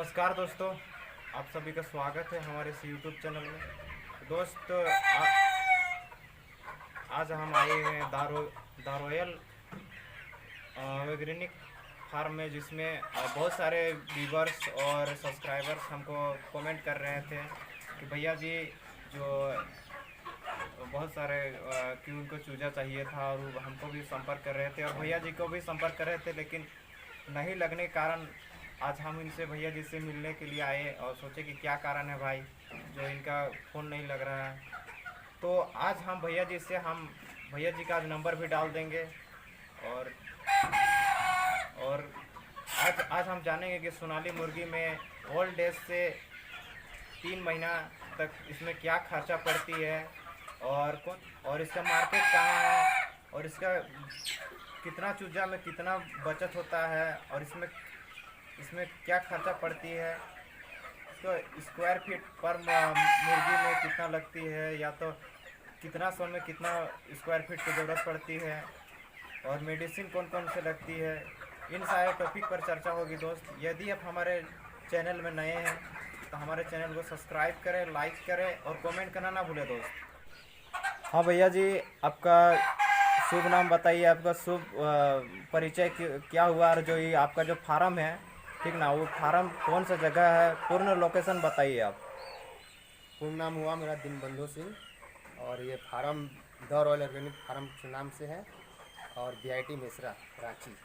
नमस्कार दोस्तों, आप सभी का स्वागत है हमारे इस यूट्यूब चैनल में। दोस्त आज हम आए हैं द रॉयल ऑर्गेनिक फार्म में, जिसमें बहुत सारे व्यूवर्स और सब्सक्राइबर्स हमको कमेंट कर रहे थे कि भैया जी जो बहुत सारे कि उनको चूजा चाहिए था, और वो हमको भी संपर्क कर रहे थे और भैया जी को भी संपर्क कर रहे थे, लेकिन नहीं लगने के कारण आज हम इनसे भैया जी से मिलने के लिए आए और सोचे कि क्या कारण है भाई जो इनका फ़ोन नहीं लग रहा है। तो आज हम भैया जी का आज नंबर भी डाल देंगे और आज हम जानेंगे कि सोनाली मुर्गी में ओल्ड एज से 3 महीना तक इसमें क्या खर्चा पड़ती है और इसका मार्केट कहाँ है और इसका कितना चूजा में कितना बचत होता है और इसमें क्या खर्चा पड़ती है, तो स्क्वायर फीट पर मुर्गी में कितना लगती है, या तो कितना सौ में कितना स्क्वायर फीट की ज़रूरत पड़ती है और मेडिसिन कौन कौन से लगती है, इन सारे टॉपिक पर चर्चा होगी दोस्त। यदि आप हमारे चैनल में नए हैं तो हमारे चैनल को सब्सक्राइब करें, लाइक करें और कमेंट करना ना भूलें दोस्त। हाँ भैया जी, आपका शुभ नाम बताइए, आपका शुभ परिचय क्या हुआ, और जो ये आपका जो फार्म है ठीक ना, वो फार्म कौन सा जगह है, पूर्ण लोकेशन बताइए आप। पूर्ण नाम हुआ मेरा दीनबंधु सिंह और ये farm the royal organic farm के नाम से है और बीआईटी मिश्रा रांची।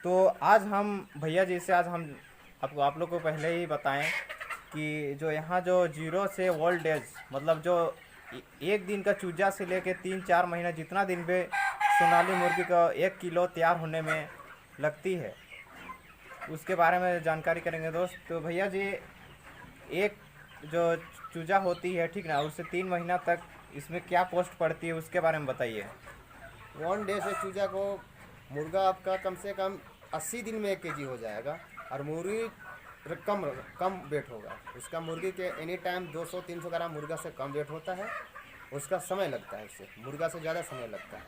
तो आज हम भैया जी से आप लोग को पहले ही बताएं कि जो यहाँ जो 0 से ओल्ड एज मतलब जो एक दिन का चूजा से लेके 3-4 महीना जितना दिन पे सोनाली मुर्गी का 1 किलो तैयार होने में लगती है, उसके बारे में जानकारी करेंगे दोस्त। तो भैया जी, एक जो चूजा होती है ठीक ना, उससे 3 महीना तक इसमें क्या कॉस्ट पड़ती है उसके बारे में बताइए। 1 डे से चूजा को मुर्गा आपका कम से कम 80 दिन में 1 केजी हो जाएगा और मुर्गी कम वेट होगा। उसका मुर्गी के एनी टाइम 200-300 ग्राम मुर्गा से कम वेट होता है। उसका समय लगता है, उससे मुर्गा से ज़्यादा समय लगता है।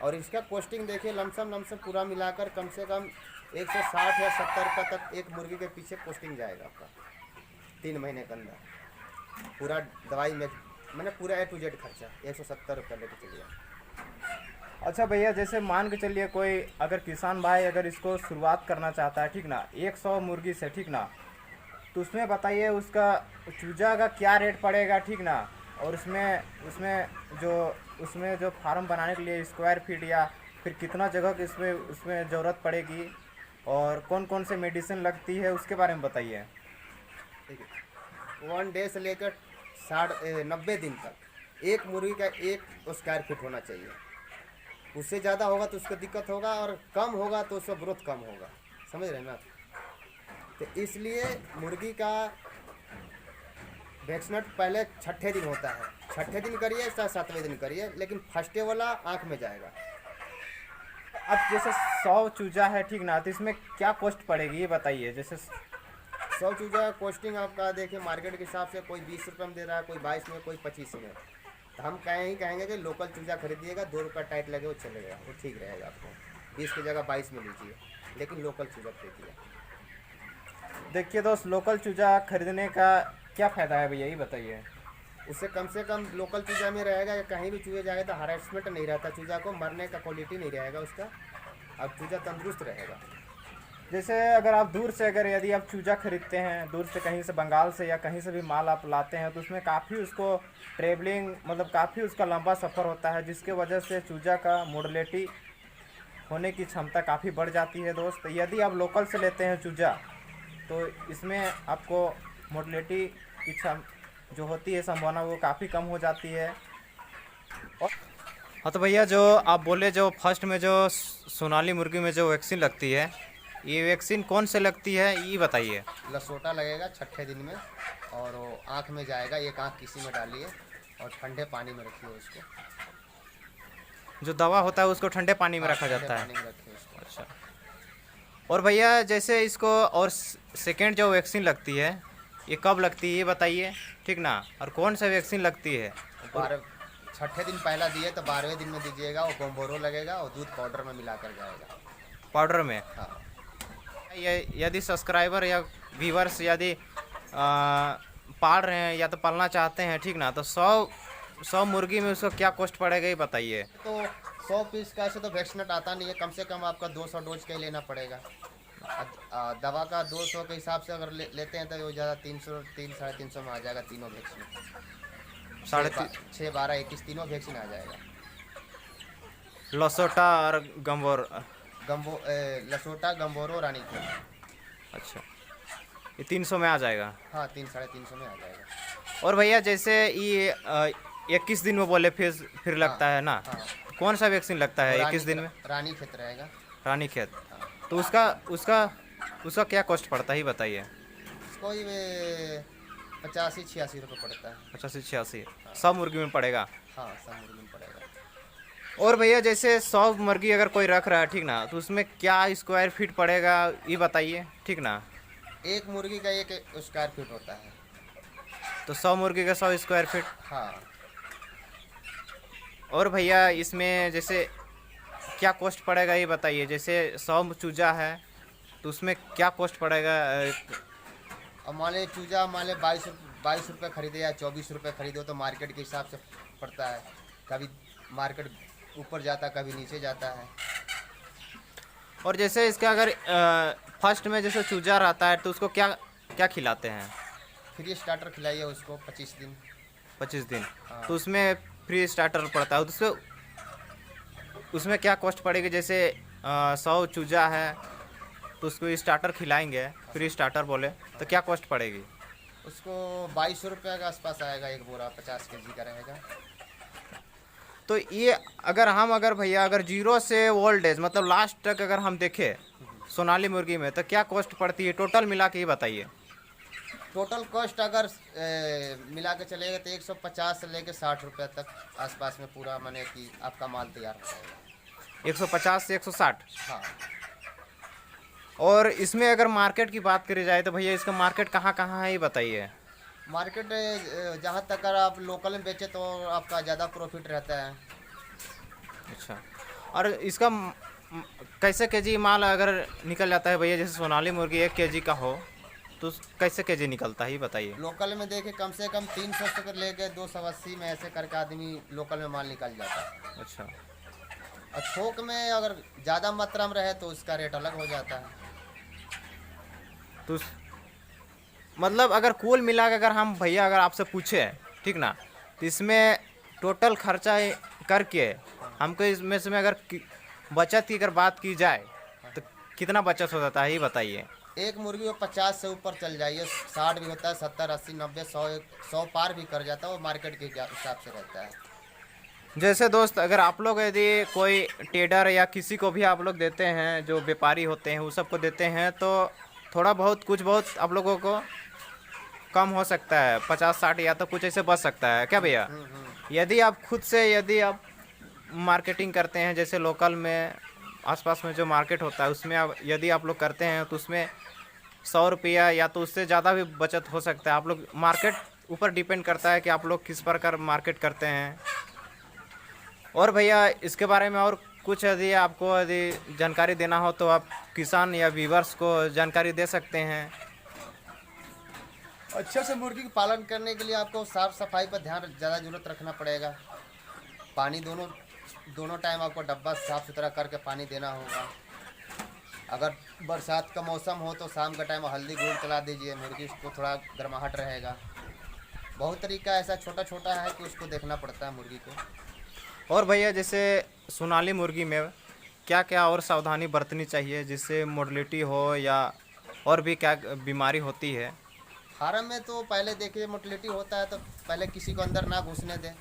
और इसका कॉस्टिंग देखिए, लमसम पूरा मिलाकर कम से कम 160 या 70 रुपये तक एक मुर्गी के पीछे कॉस्टिंग जाएगा आपका 3 महीने के अंदर। पूरा दवाई में मैंने पूरा A to Z खर्चा 170 रुपये लेके चलिए। अच्छा भैया, जैसे मान के चलिए कोई अगर किसान भाई अगर इसको शुरुआत करना चाहता है ठीक ना, 100 मुर्गी से ठीक ना, तो उसमें बताइए उसका चूजा का क्या रेट पड़ेगा ठीक ना, और उसमें जो फार्म बनाने के लिए स्क्वायर फीट या फिर कितना जगह की उसमें ज़रूरत पड़ेगी और कौन कौन से मेडिसिन लगती है उसके बारे में बताइए। ठीक है, 1 डे से लेकर 90 दिन तक एक मुर्गी का 1 स्क्वायर फीट होना चाहिए। उससे ज़्यादा होगा तो उसको दिक्कत होगा और कम होगा तो उसका ग्रोथ कम होगा, समझ रहे हैं ना। तो इसलिए मुर्गी का वैक्सीनेट पहले 6ठे दिन होता है। 6ठे दिन करिए चाहे 7वें दिन करिए, लेकिन फर्स्टे वाला आँख में जाएगा। अब जैसे 100 चूजा है ठीक ना, तो इसमें क्या कॉस्ट पड़ेगी ये बताइए। जैसे 100 चूजा कॉस्टिंग आपका देखिए मार्केट के हिसाब से कोई 20 रुपये में दे रहा है, कोई 22 में, कोई 25 में। तो हम कहेंगे कि लोकल चूजा खरीदिएगा, 2 रुपये टाइट लगे वो चलेगा, वो ठीक रहेगा। आपको 20 की जगह 22 में लीजिए, लेकिन लोकल चूजा खरीदिए। देखिए दोस्त, लोकल चूजा खरीदने का क्या फ़ायदा है भैया ये बताइए। उससे कम से कम लोकल चूजा में रहेगा, कहीं भी चूजे जाएगा तो हरासमेंट नहीं रहता, चूजा को मरने का क्वालिटी नहीं रहेगा उसका, अब चूजा तंदुरुस्त रहेगा। जैसे अगर आप यदि आप चूजा खरीदते हैं दूर से, कहीं से बंगाल से या कहीं से भी माल आप लाते हैं, तो उसमें काफ़ी उसको ट्रेवलिंग मतलब काफ़ी उसका लंबा सफ़र होता है, जिसके वजह से चूजा का मोडलिटी होने की क्षमता काफ़ी बढ़ जाती है दोस्त। यदि आप लोकल से लेते हैं चूजा तो इसमें आपको मोडलिटी की जो होती है संभावना वो काफ़ी कम हो जाती है। और हाँ, तो भैया जो आप बोले जो फर्स्ट में जो सोनाली मुर्गी में जो वैक्सीन लगती है, ये वैक्सीन कौन से लगती है ये बताइए। लसोटा लगेगा 6ठे दिन में और वो आँख में जाएगा। एक आँख किसी में डालिए और ठंडे पानी में रखिए उसको। जो दवा होता है उसको ठंडे पानी में रखा जाता है। अच्छा, और भैया जैसे इसको और सेकेंड जो वैक्सीन लगती है ये कब लगती है ये बताइए ठीक ना, और कौन सा वैक्सीन लगती है। 6ठे दिन पहला दिए तो 12वें दिन में दीजिएगा। वो गोम्बोरो लगेगा और दूध पाउडर में मिलाकर जाएगा। पाउडर में। हाँ। यदि सब्सक्राइबर या व्यूवर्स यदि पाल रहे हैं या तो पालना चाहते हैं, ठीक ना, तो 100 मुर्गी में उसको क्या कॉस्ट पड़ेगा ये बताइए। तो 100 पीस का ऐसे तो वैक्सीनेट आता नहीं है, कम से कम आपका 200 डोज का ही लेना पड़ेगा। दवा का 200 के हिसाब से अगर लेते हैं तो वो ज़्यादा 300-350 में आ जाएगा तीनों वैक्सीन। 6, 12, 21 तीनों वैक्सीन आ जाएगा। लसोटा और लसोटा, गंबोरो, रानीखेत। अच्छा, ये 300 में आ जाएगा। हाँ, 300-350 में आ जाएगा। और भैया जैसे ये 21 दिन में बोले फिर लगता है ना, हाँ, कौन सा वैक्सीन लगता है 21 दिन में? रानीखेत रहेगा। रानीखेत। हाँ। तो उसका क्या कॉस्ट पड़ता है बताइए। कोई 85-86 रुपये पड़ता है। 85-86 100 मुर्गी में पड़ेगा। हाँ, 100 मुर्गी में पड़ेगा। और भैया जैसे 100 मुर्गी अगर कोई रख रहा है, ठीक ना, तो उसमें क्या स्क्वायर फीट पड़ेगा ये बताइए, ठीक ना। एक मुर्गी का 1 स्क्वायर फीट होता है। तो 100 मुर्गी का 100 स्क्वायर फीट। हाँ। और भैया इसमें जैसे क्या कॉस्ट पड़ेगा ये बताइए। जैसे 100 चूजा है तो उसमें क्या कॉस्ट पड़ेगा? अब मान लीजिए चूजा मान लीजिए 22 रुपये खरीदे या 24 रुपये खरीदो तो मार्केट के हिसाब से पड़ता है। कभी मार्केट ऊपर जाता है, कभी नीचे जाता है। और जैसे इसका अगर फर्स्ट में जैसे चूजा रहता है तो उसको क्या क्या खिलाते हैं? फ्री स्टार्टर खिलाइए उसको 25 दिन। 25 दिन। हाँ। तो उसमें फ्री स्टार्टर पड़ता है, तो उसमें क्या कॉस्ट पड़ेगी? जैसे 100 चूजा है तो उसको स्टार्टर खिलाएंगे, फ्री स्टार्टर बोले, तो क्या कॉस्ट पड़ेगी? उसको 22 रुपये के आसपास आएगा। एक बोरा 50 kg का रहेगा। तो ये अगर भैया अगर 0 से ओल्ड एज मतलब लास्ट तक अगर हम देखें सोनाली मुर्गी में तो क्या कॉस्ट पड़ती है टोटल मिला के ये बताइए। टोटल कॉस्ट अगर मिला के चलेगा तो 150 से लेकर 60 रुपये तक आसपास में पूरा माने कि आपका माल तैयार हो जाएगा। 150 से 160। हाँ। और इसमें अगर मार्केट की बात करी जाए तो भैया इसका मार्केट कहाँ कहाँ है ये बताइए। मार्केट जहाँ तक अगर आप लोकल में बेचे तो आपका ज़्यादा प्रॉफिट रहता है। अच्छा, और इसका कैसे केजी माल अगर निकल जाता है भैया? जैसे सोनाली मुर्गी 1 केजी का हो तो कैसे केजी निकलता है ये बताइए। लोकल में देखे कम से कम 300 से लेकर 280 में ऐसे करके आदमी लोकल में माल निकल जाता है। अच्छा, और थोक में अगर ज़्यादा मात्रा में रहे तो उसका रेट अलग हो जाता है। तो मतलब अगर कुल मिला के अगर हम भैया अगर आपसे पूछे, ठीक ना, तो इसमें टोटल खर्चा करके हमको इसमें से अगर बचत की अगर बात की जाए तो कितना बचत हो जाता है ये बताइए। एक मुर्गी को 50 से ऊपर चल जाइए, 60 भी होता है, 70, 80, 90, 100 पार भी कर जाता है। वो मार्केट के हिसाब से रहता है। जैसे दोस्त अगर आप लोग यदि कोई ट्रेडर या किसी को भी आप लोग देते हैं, जो व्यापारी होते हैं वो सबको देते हैं, तो थोड़ा बहुत कुछ बहुत आप लोगों को कम हो सकता है, 50-60 या तो कुछ ऐसे बच सकता है क्या भैया? यदि आप खुद से यदि आप मार्केटिंग करते हैं, जैसे लोकल में आसपास में जो मार्केट होता है उसमें यदि आप लोग करते हैं तो उसमें 100 रुपया या तो उससे ज़्यादा भी बचत हो सकता है। आप लोग मार्केट ऊपर डिपेंड करता है कि आप लोग किस प्रकार मार्केट करते हैं। और भैया इसके बारे में और कुछ यदि आपको यदि जानकारी देना हो तो आप किसान या व्यूवर्स को जानकारी दे सकते हैं। अच्छे से मुर्गी का पालन करने के लिए आपको साफ सफाई पर ध्यान ज़्यादा ज़रूरत रखना पड़ेगा। पानी दोनों टाइम आपको डब्बा साफ़ सुथरा करके पानी देना होगा। अगर बरसात का मौसम हो तो शाम का टाइम हल्दी घोल चला दीजिए, मुर्गी को थोड़ा गर्माहट रहेगा। बहुत तरीका ऐसा छोटा छोटा है कि उसको देखना पड़ता है मुर्गी को। और भैया जैसे सोनाली मुर्गी में क्या क्या और सावधानी बरतनी चाहिए जिससे मोर्टेलिटी हो या और भी क्या बीमारी होती है? फार्म में तो पहले देखिए मोर्टेलिटी होता है तो पहले किसी को अंदर ना घुसने दें,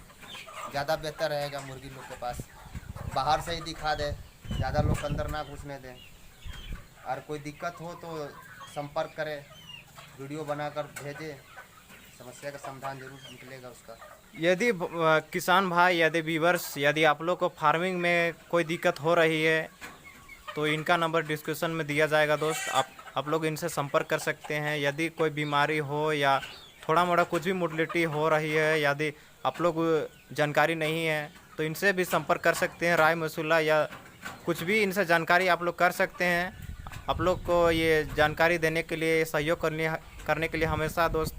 ज़्यादा बेहतर रहेगा। मुर्गी लोग के पास बाहर से ही दिखा दे, ज़्यादा लोग अंदर ना घुसने दें। और कोई दिक्कत हो तो संपर्क करें, वीडियो बनाकर भेजें, समस्या का समाधान जरूर निकलेगा उसका। यदि किसान भाई यदि व्यूवर्स यदि आप लोग को फार्मिंग में कोई दिक्कत हो रही है तो इनका नंबर डिस्क्रिप्शन में दिया जाएगा दोस्त, आप लोग इनसे संपर्क कर सकते हैं। यदि कोई बीमारी हो या थोड़ा मोड़ा कुछ भी मोर्टेलिटी हो रही है, यदि आप लोग जानकारी नहीं है तो इनसे भी संपर्क कर सकते हैं। राय मसूला या कुछ भी इनसे जानकारी आप लोग कर सकते हैं। आप लोग को ये जानकारी देने के लिए, सहयोग करने के लिए हमेशा दोस्त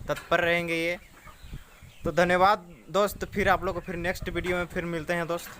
तत्पर रहेंगे ये। तो धन्यवाद दोस्त, फिर आप लोग को फिर नेक्स्ट वीडियो में फिर मिलते हैं दोस्त।